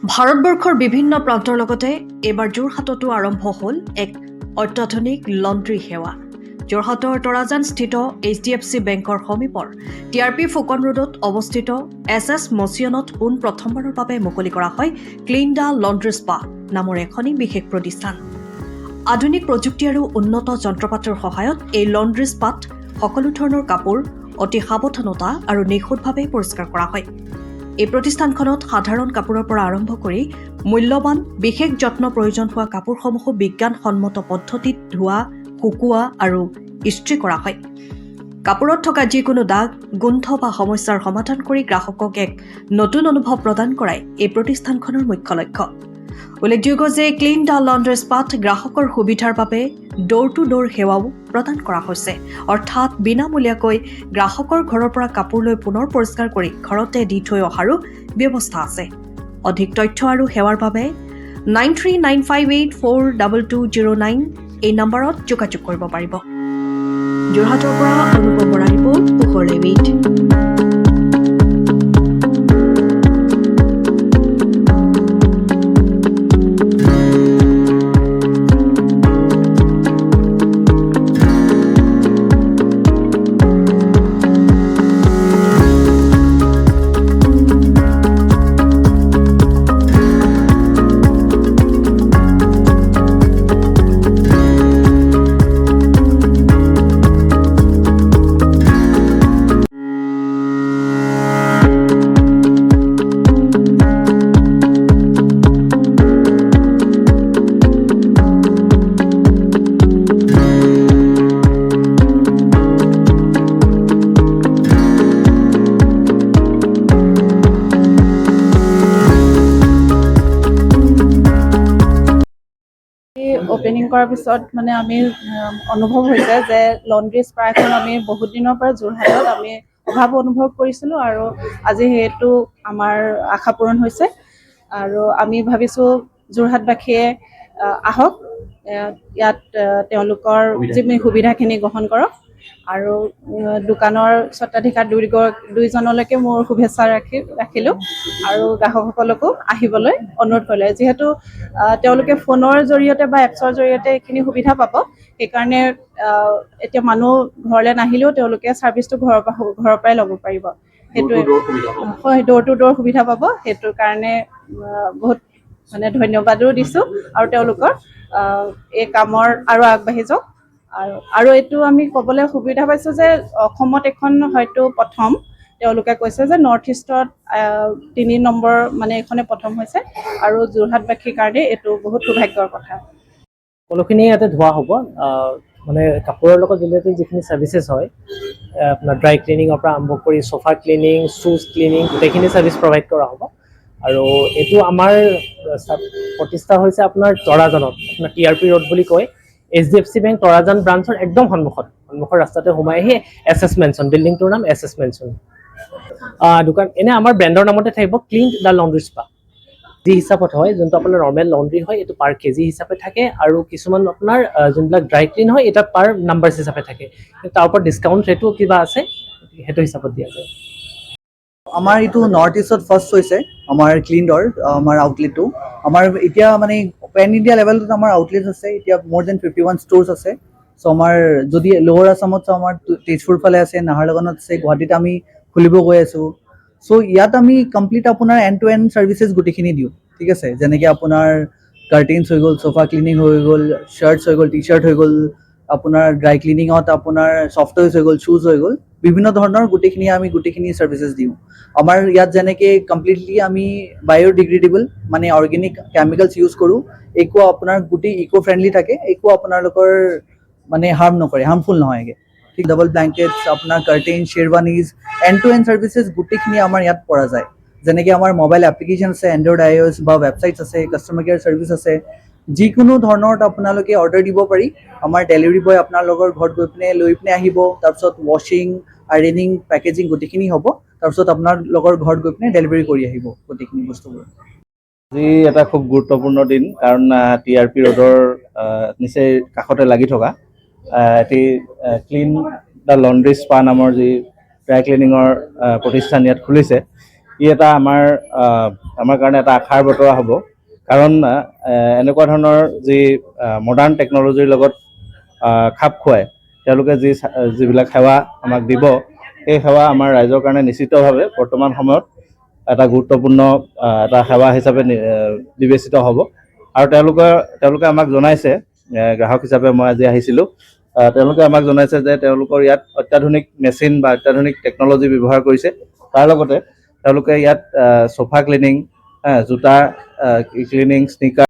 ভাৰতবৰ্ষৰ বিভিন্ন প্ৰান্তৰ লগতে এইবাৰ যোৰহাটতো আৰম্ভ হ'ল এক অত্যাধুনিক লণ্ড্ৰী সেৱা। যোৰহাটৰ তৰাজানস্থিত HDFC বেংকৰ সমীপৰ TRP ফুকন ৰোডত অৱস্থিত SS মছিয়নত প্ৰথমবাৰৰ বাবে মুকলি কৰা হয় ক্লিন দ্য লণ্ড্ৰী স্পা নামৰ এখনি বিশেষ প্ৰতিষ্ঠান। আধুনিক প্ৰযুক্তি আৰু উন্নত যন্ত্ৰপাতিৰ সহায়ত এই লণ্ড্ৰী স্পাত সকলো ধৰণৰ কাপোৰ অতি সাৱধানতা আৰু নিখুঁতভাৱে পৰিষ্কাৰ কৰা হয়। এই প্ৰতিষ্ঠানখনত সাধাৰণ কাপোৰৰ পৰা আৰম্ভ কৰি মূল্যৱান বিশেষ যত্ন প্ৰয়োজন হোৱা কাপোৰসমূহো বিজ্ঞানসন্মত পদ্ধতিত ধোৱা, শুকোৱা আৰু ইস্ত্ৰি কৰা হয়। কাপোৰত থকা যিকোনো দাগ, গোন্ধ বা সমস্যাৰ সমাধান কৰি গ্ৰাহকক এক নতুন অনুভৱ প্ৰদান কৰাই এই প্ৰতিষ্ঠানখনৰ মুখ্য লক্ষ্য। উল্লেখযোগ্য যে ক্লিন দ্য লণ্ড্ৰী স্পাত গ্ৰাহকৰ সুবিধাৰ বাবে ড'ৰ টু ড'ৰ সেৱাও প্ৰদান কৰা হৈছে, অৰ্থাৎ বিনামূলীয়াকৈ গ্ৰাহকৰ ঘৰৰ পৰা কাপোৰ লৈ পুনৰ পৰিষ্কাৰ কৰি ঘৰতে দি থৈ অহাৰো ব্যৱস্থা আছে। অধিক তথ্য আৰু সেৱাৰ বাবে 9395842209 এই নম্বৰত যোগাযোগ কৰিব পাৰিব। যোৰহাটৰ পৰা অনুপম বৰা ৰিপৰ্ট, পোহৰ লেভিট। অপেনিং কৰাৰ পিছত মানে আমি অনুভৱ হৈছে যে লণ্ড্ৰী স্পা এখন আমি বহুত দিনৰ পৰা যোৰহাটত আমি অভাৱ অনুভৱ কৰিছিলোঁ আৰু আজি সেইটো আমাৰ আশা পূৰণ হৈছে। আৰু আমি ভাবিছোঁ যোৰহাটবাসীয়ে আহক, ইয়াত তেওঁলোকৰ যিখিনি সুবিধাখিনি গ্ৰহণ কৰক আৰু দোকানৰ স্বত্বাধিকাৰ দুইজনলৈকে মোৰ শুভেচ্ছা ৰাখিলোঁ আৰু গ্ৰাহকসকলকো আহিবলৈ অনুৰোধ কৰিলে। যিহেতু তেওঁলোকে ফোনৰ জৰিয়তে বা এপছৰ জৰিয়তে এইখিনি সুবিধা পাব, সেইকাৰণে এতিয়া মানুহ ঘৰলৈ নাহিলেও তেওঁলোকে ছাৰ্ভিচটো ঘৰৰ পৰাই ল'ব পাৰিব। সেইটোৱে হয়, ড'ৰ টু ড'ৰ সুবিধা পাব। সেইটোৰ কাৰণে বহুত মানে ধন্যবাদো দিছোঁ আৰু তেওঁলোকৰ এই কামৰ আৰু আগবাঢ়ি যাওক। আৰু এইটো আমি ক'বলৈ সুবিধা পাইছোঁ যে অসমত এখন হয়তো প্ৰথম, তেওঁলোকে কৈছে যে নৰ্থ ইষ্টত 3 নম্বৰ মানে এইখনে প্ৰথম হৈছে আৰু যোৰহাটবাসীৰ কাৰণে এইটো বহুত সৌভাগ্যৰ কথা। সকলোখিনি ইয়াতে ধোৱা হ'ব, মানে কাপোৰৰ লগত ৰিলেটেড যিখিনি ছাৰ্ভিচেছ হয়, আপোনাৰ ড্ৰাই ক্লিনিঙৰ পৰা আৰম্ভ কৰি চফা ক্লিনিং, শ্বুজ ক্লিনিং, গোটেইখিনি ছাৰ্ভিচ প্ৰভাইড কৰা হ'ব। আৰু এইটো আমাৰ প্ৰতিষ্ঠা হৈছে আপোনাৰ তৰাজানত, আপোনাৰ TRP ৰোড বুলি কয়, HDFC বেংক তৰাজান ব্ৰাঞ্চৰ একদম সন্মুখৰ ৰাস্তাতে সোমাই আহি SS মেনশ্যন, বিল্ডিংটোৰ নাম SS মেনশ্যন। দোকান এনে আমাৰ ব্ৰেণ্ডৰ নামতে থাকিব ক্লিন দ্য লণ্ড্ৰী স্পা। যি হিচাপত হয়, যোনটো আপোনাৰ নৰ্মেল লণ্ড্ৰী হয়, এইটো পাৰ কেজি হিচাপে থাকে আৰু কিছুমান আপোনাৰ যোনবিলাক ড্ৰাই ক্লিন হয়, এটা পাৰ নাম্বাৰ হিচাপে থাকে। তাৰ ওপৰত ডিছকাউণ্ট ৰেটো কিবা আছে, সেইটো হিচাপত দিয়া যায়। আমাৰ এইটো নৰ্থ ইষ্টত ফাৰ্ষ্ট হৈছে আমাৰ ক্লিন ড'ৰ, আমাৰ আউটলেটটো। আমাৰ এতিয়া মানে পেন ইণ্ডিয়া লেভেলত আমাৰ আউটলেট আছে, এতিয়া মোৰ দেন 51 ষ্ট'ৰ্ছ আছে। চ' আমাৰ যদি লোৱাৰ আছামত চাওঁ, আমাৰ তেজপুৰ ফালে আছে, নাহাৰলাগুনত আছে, গুৱাহাটীত আমি খুলিব গৈ আছোঁ। চ' ইয়াত আমি কমপ্লিট আপোনাৰ এণ্ড টু এণ্ড ছাৰ্ভিচেছ গোটেইখিনি দিওঁ, ঠিক আছে। যেনেকৈ আপোনাৰ কাৰ্টেইনছ হৈ গ'ল, চফা ক্লিনিং হৈ গ'ল, শ্বাৰ্টছ হৈ গ'ল, টি শ্বাৰ্ট হৈ গ'ল, আপোনাৰ ড্ৰাই ক্লিনিঙত আপোনাৰ ছফ্ট টয়ছ হৈ গ'ল, শ্বুজ হৈ গ'ল, বিভিন্ন ধৰণৰ গোটেইখিনি ছাৰ্ভিচেছ দিওঁ। আমাৰ ইয়াত যেনেকৈ কমপ্লিটলি আমি বায়'ডিগ্ৰেডেবল মানে অৰ্গেনিক কেমিকেলছ ইউজ কৰোঁ, একো আপোনাৰ গোটেই ইক' ফ্ৰেণ্ডলি থাকে, একো আপোনালোকৰ মানে হাৰ্মফুল নহয়গৈ। ঠিক ডাবল ব্লেংকেটছ, আপোনাৰ curtain, sherwanis, end to end services গোটেইখিনি আমাৰ ইয়াত পৰা যায়। যেনেকৈ আমাৰ মোবাইল এপ্লিকেশ্যন আছে, এণ্ড্ৰইড iOS বা ৱেবছাইটছ আছে, কাষ্টমাৰ কেয়াৰ ছাৰ্ভিচ আছে। যিকোনো ধৰণৰ আপোনালোকে অৰ্ডাৰ দিব পাৰি, আমাৰ ডেলিভাৰী বয় আপোনালোকৰ ঘৰত লৈ পিনে আহিব। তাৰপিছত ৱাশ্বিং, আইৰনিং, পেকেজিং গোটেইখিনি হ'ব। তাৰপিছত আপোনালোকৰ ঘৰত গৈ পিনে ডেলিভাৰী কৰি আহিব গোটেইখিনি বস্তুবোৰ। আজি এটা খুব গুৰুত্বপূৰ্ণ দিন, কাৰণ TRP ৰোডৰ নিচেই কাষতে লাগি থকা এটি ক্লিন দ্য লণ্ড্ৰী স্পা নামৰ যি ড্ৰাই ক্লিনিঙৰ প্ৰতিষ্ঠান ইয়াত খুলিছে। ই এটা আমাৰ কাৰণে এটা আশাৰ বতৰা হ'ব। কাৰণ এনেকুৱা ধৰণৰ যি মডাৰ্ণ টেকন'লজিৰ লগত খাপ খুৱাই তেওঁলোকে যিবিলাক সেৱা আমাক দিব, সেই সেৱা আমাৰ ৰাইজৰ কাৰণে নিশ্চিতভাৱে বৰ্তমান সময়ত এটা গুৰুত্বপূৰ্ণ এটা সেৱা হিচাপে বিবেচিত হ'ব। আৰু তেওঁলোকে আমাক জনাইছে, গ্ৰাহক হিচাপে মই আজি আহিছিলোঁ, তেওঁলোকে আমাক জনাইছে যে তেওঁলোকৰ ইয়াত অত্যাধুনিক মেচিন বা অত্যাধুনিক টেকন'লজি ব্যৱহাৰ কৰিছে। তাৰ লগতে তেওঁলোকে ইয়াত চোফা ক্লিনিং, জোতা ক্লিনিং, স্নিকাৰ